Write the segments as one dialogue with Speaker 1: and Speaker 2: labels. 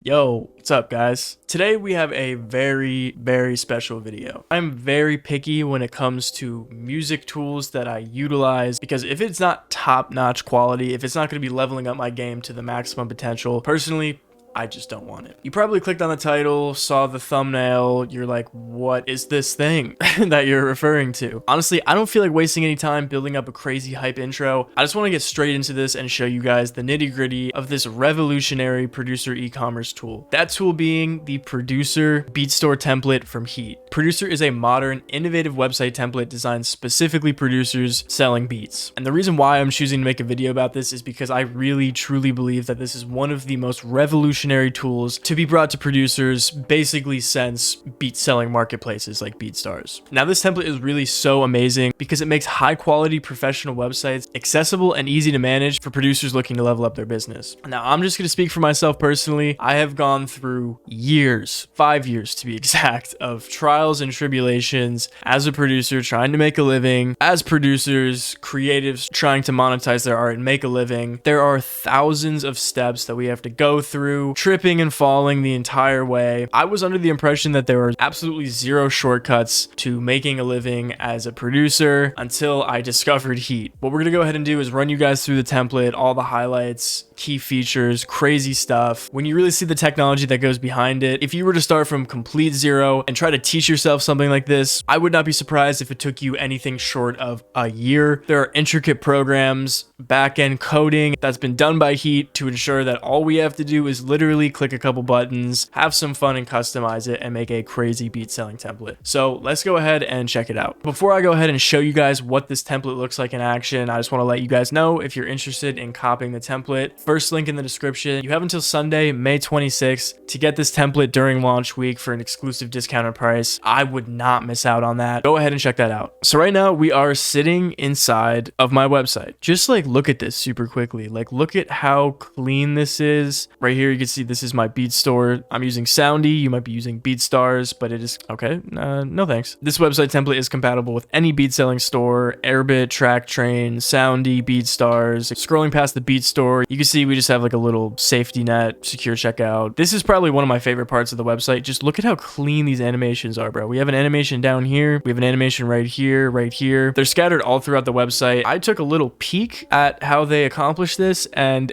Speaker 1: Yo, what's up guys? Today we have a very special video. I'm very picky when it comes to music tools that I utilize because if it's not top-notch quality, if it's not going to be leveling up my game to the maximum potential, personally, I just don't want it. You probably clicked on the title, saw the thumbnail, you're like, what is this thing that you're referring to? Honestly, I don't feel like wasting any time building up a crazy hype intro. I just want to get straight into this and show you guys the nitty-gritty of this revolutionary producer e-commerce tool. That tool being the Producer Beatstore template from Heat. Producer is a modern, innovative website template designed specifically producers selling beats. And the reason why I'm choosing to make a video about this is because I really truly believe that this is one of the most revolutionary tools to be brought to producers basically since beat selling marketplaces like BeatStars. Now this template is really so amazing because it makes high quality professional websites accessible and easy to manage for producers looking to level up their business. Now I'm just going to speak for myself personally. I have gone through years, 5 years to be exact, of trials and tribulations as a producer trying to make a living, as producers, creatives trying to monetize their art and make a living. There are thousands of steps that we have to go through, tripping and falling the entire way. I was under the impression that there were absolutely zero shortcuts to making a living as a producer until I discovered Heat. What we're gonna go ahead and do is run you guys through the template, all the highlights, key features, crazy stuff. When you really see the technology that goes behind it, if you were to start from complete zero and try to teach yourself something like this, I would not be surprised if it took you anything short of a year. There are intricate programs, back-end coding that's been done by Heat to ensure that all we have to do is literally click a couple buttons, have some fun and customize it and make a crazy beat selling template. So let's go ahead and check it out. Before I go ahead and show you guys what this template looks like in action, I just want to let you guys know if you're interested in copying the template, first link in the description. You have until Sunday, May 26th to get this template during launch week for an exclusive discounted price. I would not miss out on that. Go ahead and check that out. So right now we are sitting inside of my website. Just like look at this super quickly. Like look at how clean this is. Right here you can see this is my BeatStore. I'm using Soundy. You might be using BeatStars, but it is okay. No thanks. This website template is compatible with any beat selling store, Airbit, TrackTrain, Soundy, BeatStars. Scrolling past the BeatStore, you can see we just have like a little safety net, secure checkout. This is probably one of my favorite parts of the website. Just look at how clean these animations are, bro. We have an animation down here. We have an animation right here, right here. They're scattered all throughout the website. I took a little peek at how they accomplished this and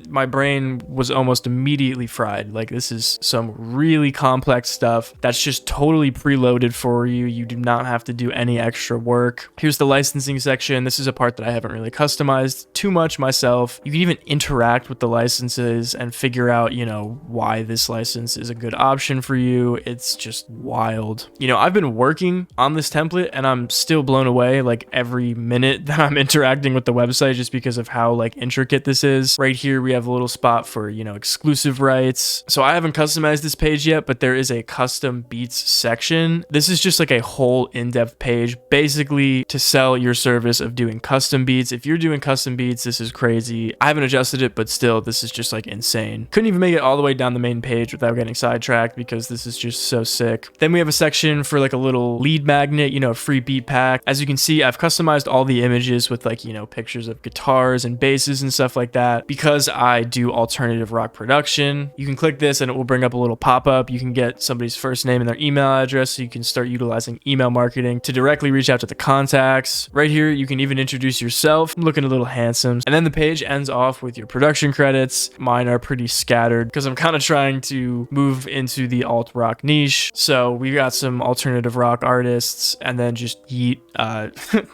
Speaker 1: my brain was almost immediately fried. Like this is some really complex stuff that's just totally preloaded for you. You do not have to do any extra work. Here's the licensing section. This is a part that I haven't really customized too much myself. You can even interact with the licenses and figure out, you know, why this license is a good option for you. It's just wild. You know, I've been working on this template and I'm still blown away like every minute that I'm interacting with the website just because of how like intricate this is. Right here we have a little spot for, you know, exclusive rights. So I haven't customized this page yet, but there is a custom beats section. This is just like a whole in-depth page basically to sell your service of doing custom beats. If you're doing custom beats, this is crazy. I haven't adjusted it, but still this is just like insane. Couldn't even make it all the way down the main page without getting sidetracked because this is just so sick. Then we have a section for like a little lead magnet, you know, free beat pack. As you can see, I've customized all the images with like, you know, pictures of guitars and basses and stuff like that because I do alternative rock production. You can click this and it will bring up a little pop-up. You can get somebody's first name and their email address so you can start utilizing email marketing to directly reach out to the contacts. Right here, you can even introduce yourself. I'm looking a little handsome. And then the page ends off with your production credits. Mine are pretty scattered because I'm kind of trying to move into the alt rock niche. So we got some alternative rock artists and then just Yeet.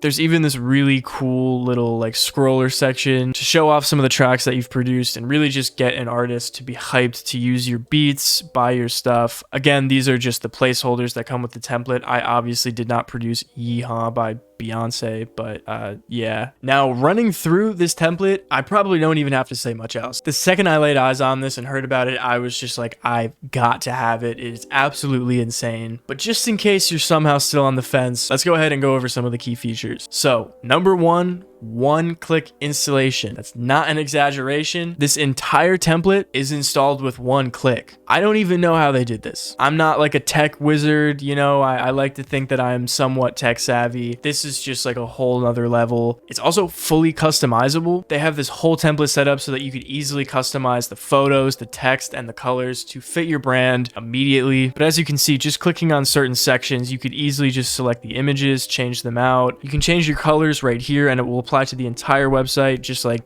Speaker 1: There's even this really cool little like scroller section to show off some of the tracks that you've produced and really just get an artist to be hyped to use your beats, buy your stuff. Again, these are just the placeholders that come with the template. I obviously did not produce Yeehaw by Beyonce, but yeah. Now running through this template, I probably don't even have to say much else. The second I laid eyes on this and heard about it, I was just like, I've got to have it. It is absolutely insane. But just in case you're somehow still on the fence, let's go ahead and go over some of the key features. So number one, one-click installation. That's not an exaggeration. This entire template is installed with one click. I don't even know how they did this. I'm not like a tech wizard, you know, I like to think that I'm somewhat tech savvy. This is just like a whole nother level. It's also fully customizable. They have this whole template set up so that you could easily customize the photos, the text, and the colors to fit your brand immediately. But as you can see, just clicking on certain sections, you could easily just select the images, change them out. You can change your colors right here and it will apply to the entire website, just like,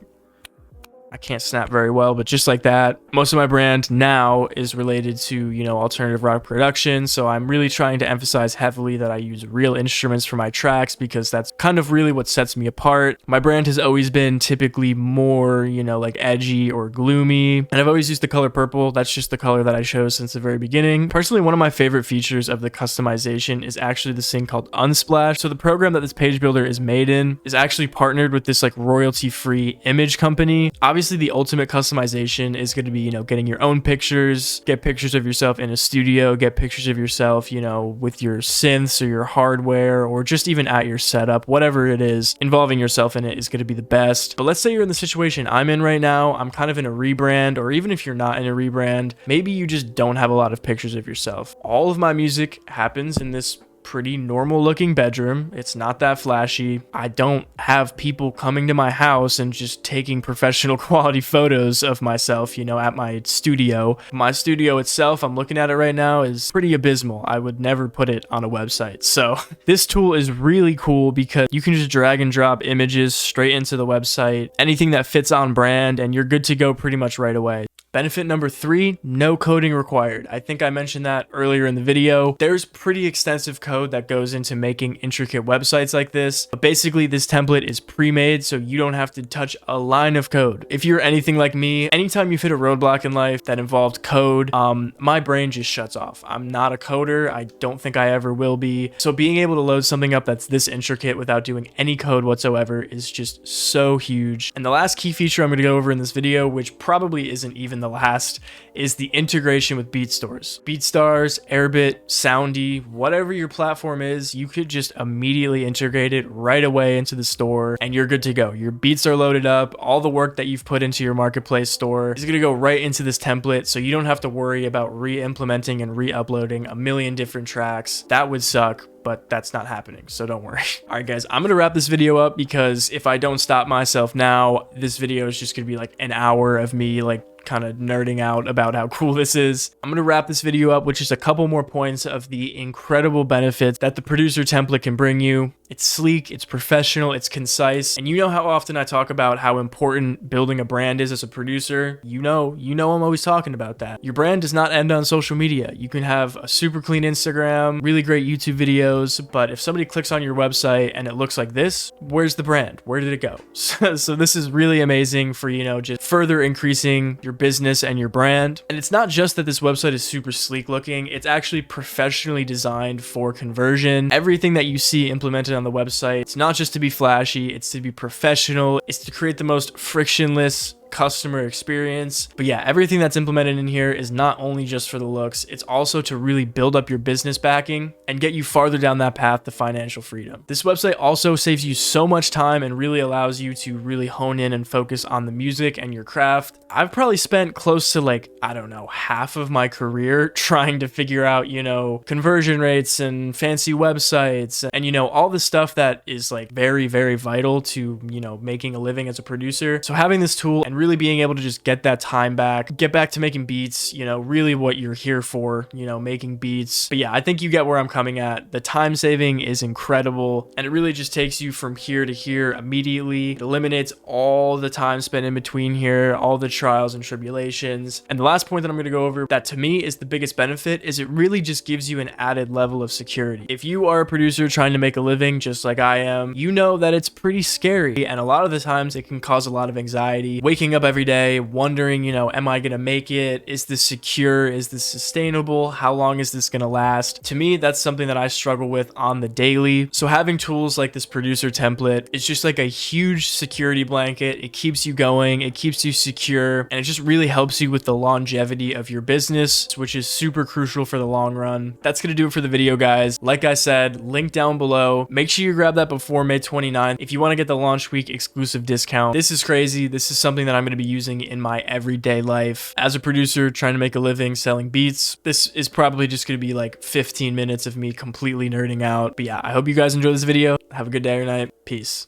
Speaker 1: I can't snap very well, but just like that. Most of my brand now is related to, you know, alternative rock production. So I'm really trying to emphasize heavily that I use real instruments for my tracks because that's kind of really what sets me apart. My brand has always been typically more, you know, like edgy or gloomy. And I've always used the color purple. That's just the color that I chose since the very beginning. Personally, one of my favorite features of the customization is actually this thing called Unsplash. So the program that this page builder is made in is actually partnered with this like royalty-free image company. Obviously, the ultimate customization is going to be, you know, getting your own pictures, get pictures of yourself in a studio, get pictures of yourself, you know, with your synths or your hardware, or just even at your setup, whatever it is, involving yourself in it is going to be the best. But let's say you're in the situation I'm in right now. I'm kind of in a rebrand, or even if you're not in a rebrand, maybe you just don't have a lot of pictures of yourself. All of my music happens in this pretty normal looking bedroom. It's not that flashy. I don't have people coming to my house and just taking professional quality photos of myself, you know, at my studio. My studio itself, I'm looking at it right now, is pretty abysmal. I would never put it on a website. So this tool is really cool because you can just drag and drop images straight into the website, anything that fits on brand, and you're good to go pretty much right away. Benefit number 3, no coding required. I think I mentioned that earlier in the video. There's pretty extensive code that goes into making intricate websites like this, but basically this template is pre-made, so you don't have to touch a line of code. If you're anything like me, anytime you've hit a roadblock in life that involved code, my brain just shuts off. I'm not a coder. I don't think I ever will be. So being able to load something up that's this intricate without doing any code whatsoever is just so huge. And the last key feature I'm going to go over in this video, which probably isn't even the last, is the integration with BeatStars. BeatStars, Airbit, Soundy, whatever your platform is, you could just immediately integrate it right away into the store and you're good to go. Your beats are loaded up. All the work that you've put into your marketplace store is going to go right into this template, so you don't have to worry about re-implementing and re-uploading a million different tracks. That would suck, but that's not happening, so don't worry. All right, guys, I'm gonna wrap this video up because if I don't stop myself now, this video is just gonna be like an hour of me like kind of nerding out about how cool this is. I'm gonna wrap this video up with just a couple more points of the incredible benefits that the producer template can bring you. It's sleek, it's professional, it's concise, and you know how often I talk about how important building a brand is as a producer. You know I'm always talking about that. Your brand does not end on social media. You can have a super clean Instagram, really great YouTube videos, but if somebody clicks on your website and it looks like this, where's the brand? Where did it go? So this is really amazing for, you know, just further increasing your business and your brand. And it's not just that this website is super sleek looking, it's actually professionally designed for conversion. Everything that you see implemented on the website, it's not just to be flashy, it's to be professional, it's to create the most frictionless customer experience. But yeah, everything that's implemented in here is not only just for the looks, it's also to really build up your business backing and get you farther down that path to financial freedom. This website also saves you so much time and really allows you to really hone in and focus on the music and your craft. I've probably spent close to like, I don't know, half of my career trying to figure out, you know, conversion rates and fancy websites and, you know, all the stuff that is like very, very vital to, you know, making a living as a producer. So having this tool and really being able to just get that time back, get back to making beats, you know, really what you're here for, you know, making beats. But yeah, I think you get where I'm coming at. The time saving is incredible and it really just takes you from here to here immediately. It eliminates all the time spent in between here, all the trials and tribulations. And the last point that I'm going to go over that to me is the biggest benefit is it really just gives you an added level of security. If you are a producer trying to make a living just like I am, you know that it's pretty scary and a lot of the times it can cause a lot of anxiety. Waking waking up every day wondering, am I gonna make it? Is this secure? Is this sustainable? How long is this gonna last? To me, that's something that I struggle with on the daily. So having tools like this producer template is just like a huge security blanket. It keeps you going, it keeps you secure, and it just really helps you with the longevity of your business, which is super crucial for the long run. That's gonna do it for the video, guys. Like I said, link down below. Make sure you grab that before May 29th if you want to get the launch week exclusive discount. This is crazy. This is something that I'm going to be using in my everyday life as a producer trying to make a living selling beats. This is probably just going to be like 15 minutes of me completely nerding out. But yeah, I hope you guys enjoy this video. Have a good day or night. Peace.